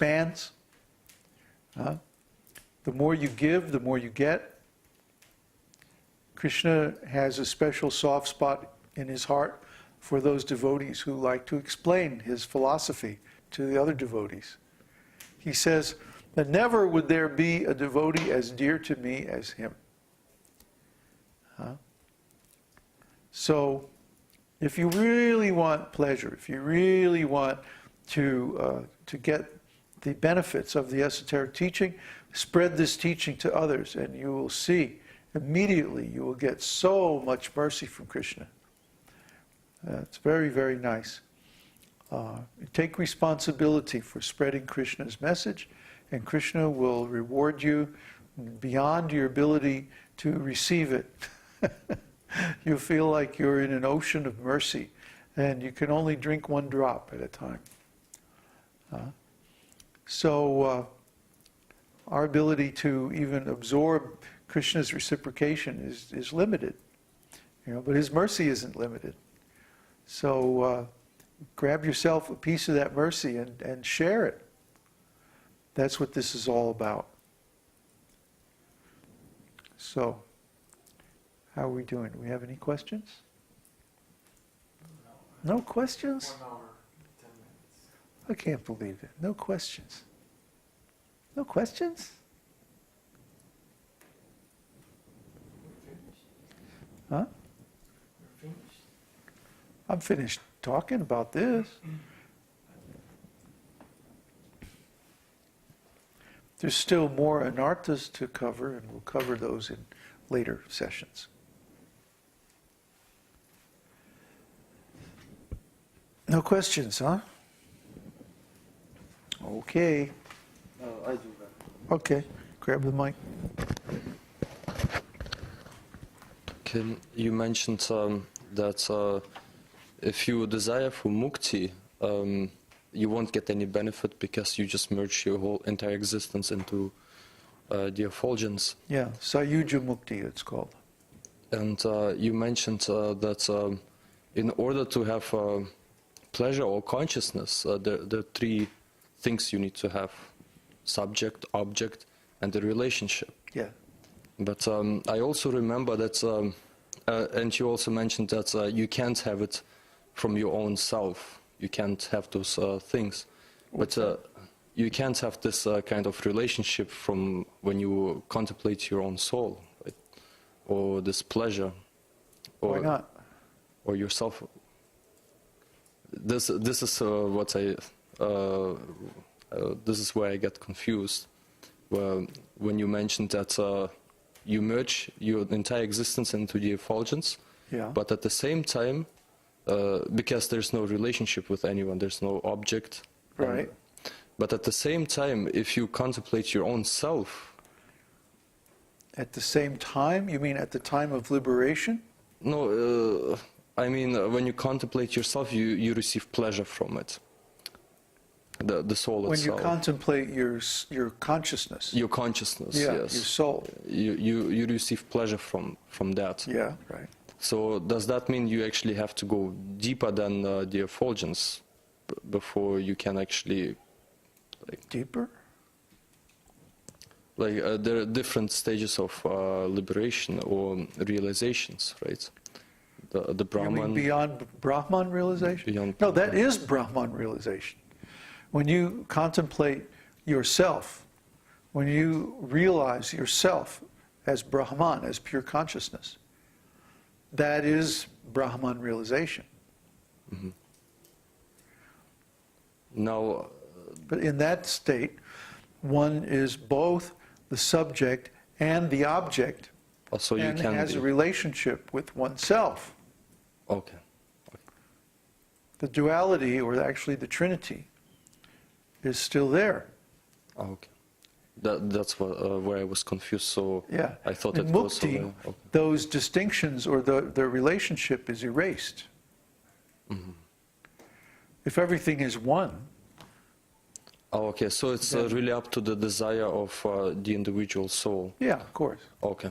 expands. The more you give, the more you get. Krishna has a special soft spot in his heart for those devotees who like to explain his philosophy to the other devotees. He says that never would there be a devotee as dear to me as him. So, if you really want pleasure, if you really want to get the benefits of the esoteric teaching, spread this teaching to others, and you will see immediately you will get so much mercy from Krishna. It's very, very nice. Take responsibility for spreading Krishna's message, and Krishna will reward you beyond your ability to receive it. You feel like you're in an ocean of mercy, and you can only drink one drop at a time. So our ability to even absorb Krishna's reciprocation is limited, but his mercy isn't limited. So grab yourself a piece of that mercy and share it. That's what this is all about. So, how are we doing? Do we have any questions? No questions? 1 hour, 10 minutes. I can't believe it. No questions. No questions? Huh? We're finished. I'm finished talking about this. There's still more Anarthas to cover, and we'll cover those in later sessions. No questions, huh? Okay. I do that. Okay. Grab the mic. You mentioned that if you desire for mukti, you won't get any benefit because you just merge your whole entire existence into the effulgence. Yeah, Sayuja Mukti it's called. And you mentioned that in order to have pleasure or consciousness, there are 3 things you need to have: subject, object, and the relationship. Yeah. But I also remember that, and you also mentioned that you can't have it from your own self. You can't have those things. But you can't have this kind of relationship from when you contemplate your own soul, right? Or this pleasure. Or, why not? Or yourself. This is what I. This is where I get confused. When you mentioned that you merge your entire existence into the effulgence, Yeah. but at the same time, because there's no relationship with anyone, there's no object. Right. But at the same time, if you contemplate your own self. At the same time? You mean at the time of liberation? No, I mean, when you contemplate yourself, you receive pleasure from it. The soul when itself. When you contemplate your consciousness. Your consciousness, yeah, yes. Your soul. You receive pleasure from that. Yeah, right. So does that mean you actually have to go deeper than the effulgence before you can actually... Deeper? There are different stages of liberation or realizations, right? The Brahman... You mean beyond Brahman realization? Beyond no, that is Brahman realization. When you contemplate yourself, when you realize yourself as Brahman, as pure consciousness, that is Brahman realization. Mm-hmm. Now... But in that state, one is both the subject and the object, so you and can has a relationship with oneself. Okay. The duality, or actually the Trinity, is still there. Okay. That's where I was confused, so yeah. I thought in it was... mukti, those distinctions or the relationship is erased. Mm-hmm. If everything is one. Oh, okay, so it's really up to the desire of the individual soul. Yeah, of course. Okay.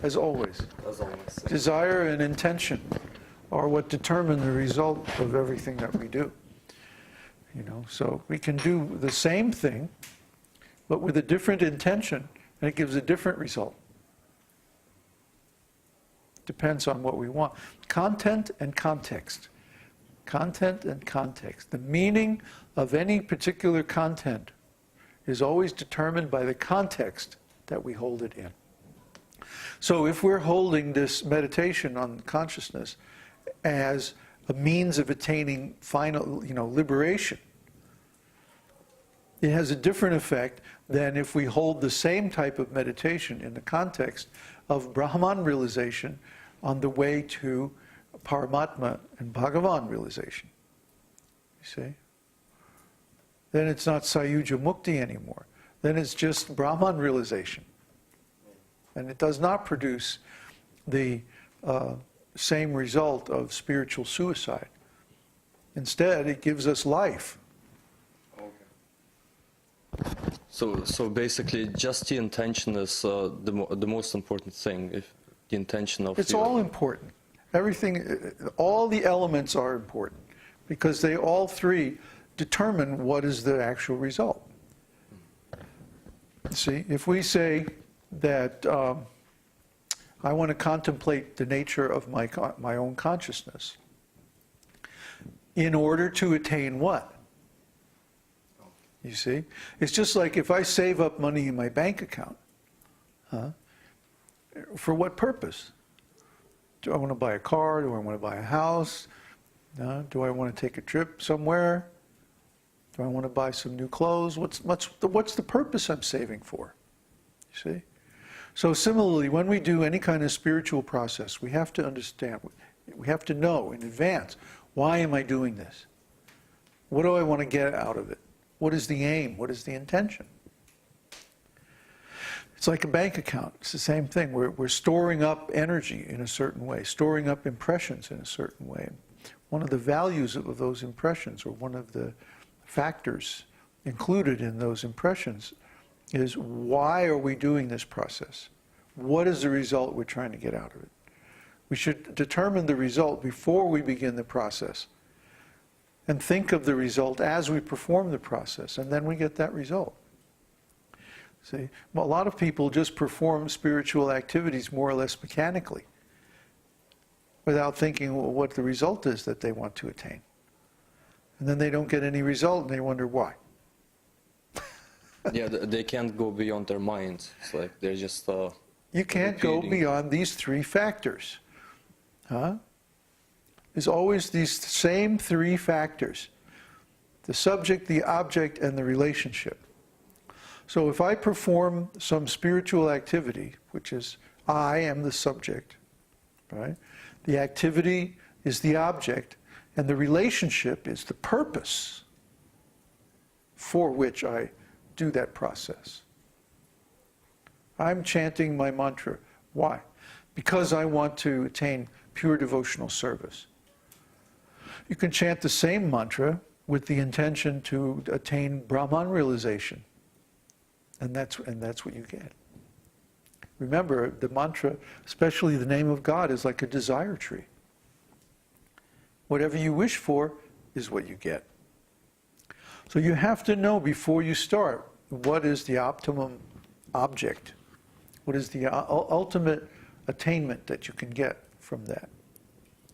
As always. As always. Desire and intention are what determine the result of everything that we do. You know, so we can do the same thing, but with a different intention, and it gives a different result. Depends on what we want. Content and context. Content and context. The meaning of any particular content is always determined by the context that we hold it in. So if we're holding this meditation on consciousness as a means of attaining final, liberation, it has a different effect than if we hold the same type of meditation in the context of Brahman realization on the way to Paramatma and Bhagavan realization. You see? Then it's not Sayuja Mukti anymore. Then it's just Brahman realization. And it does not produce the same result of spiritual suicide. Instead, it gives us life. So basically, just the intention is the most important thing. If the intention of it's all important. Everything, all the elements are important because they all three determine what is the actual result. See, if we say that I want to contemplate the nature of my own consciousness, in order to attain what? You see? It's just like if I save up money in my bank account, for what purpose? Do I want to buy a car? Do I want to buy a house? Do I want to take a trip somewhere? Do I want to buy some new clothes? What's the purpose I'm saving for? You see? So similarly, when we do any kind of spiritual process, we have to understand, we have to know in advance, why am I doing this? What do I want to get out of it? What is the aim? What is the intention? It's like a bank account. It's the same thing. We're storing up energy in a certain way, storing up impressions in a certain way. One of the values of those impressions, or one of the factors included in those impressions, is why are we doing this process? What is the result we're trying to get out of it? We should determine the result before we begin the process and think of the result as we perform the process, and then we get that result. See, well, a lot of people just perform spiritual activities more or less mechanically without thinking what the result is that they want to attain. And then they don't get any result and they wonder why. Yeah, they can't go beyond their minds. It's like they're just you can't go beyond these three factors. There's always these same three factors: the subject, the object, and the relationship. So if I perform some spiritual activity, which is I am the subject, right? The activity is the object, and the relationship is the purpose for which I do that process. I'm chanting my mantra. Why? Because I want to attain pure devotional service. You can chant the same mantra with the intention to attain Brahman realization. And that's what you get. Remember, the mantra, especially the name of God, is like a desire tree. Whatever you wish for is what you get. So you have to know before you start what is the optimum object, what is the ultimate attainment that you can get from that.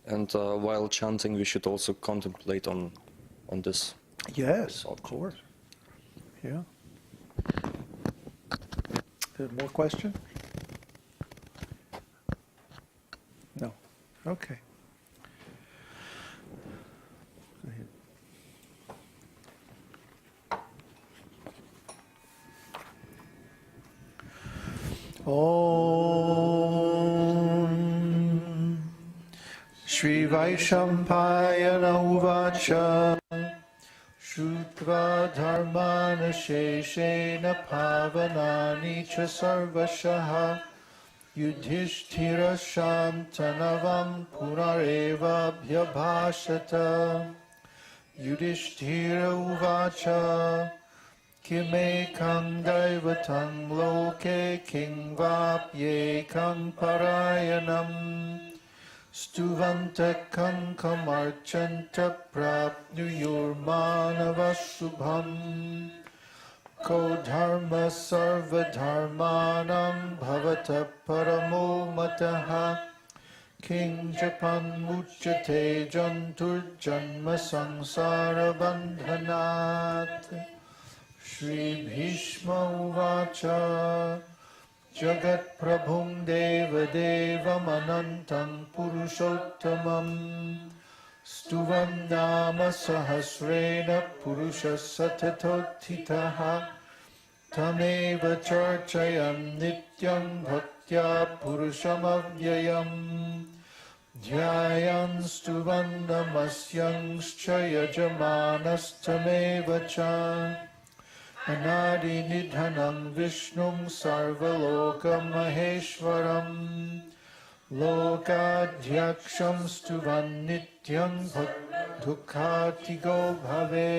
And while chanting, we should also contemplate on this. Yes, of course. Yeah. More questions? No. Okay. Go ahead. Om Śrī Viṣṇusahasranāma uvacha Śrutva dharmana sheshena pavanani cha sarvashaha Yudhishthira shantanavam punareva bhyabhashata Yudhishthira uvacha Kimekam daivatam loke king vapyekam parayanam stuvanta caṅkhamarchanta prapnuyurmanavasubham ko dharma sarvadharmanam bhavata paramo mataha king japan muchyate jantur janma sansara bandhanat. Śrī Viṣṇusahasranāma jagat prabhum deva devam anantam puruṣottamam stuvam nama sahasrena purusha satatotthitaha tameva charchayam nityam bhaktya purusham avyayam dhyayan stuvam namasyanscha yajamanastameva cha anadi nidhanam vishnum sarvaloka maheshwaram lokadhyaksham stuvan nityam dukkatigo bhave.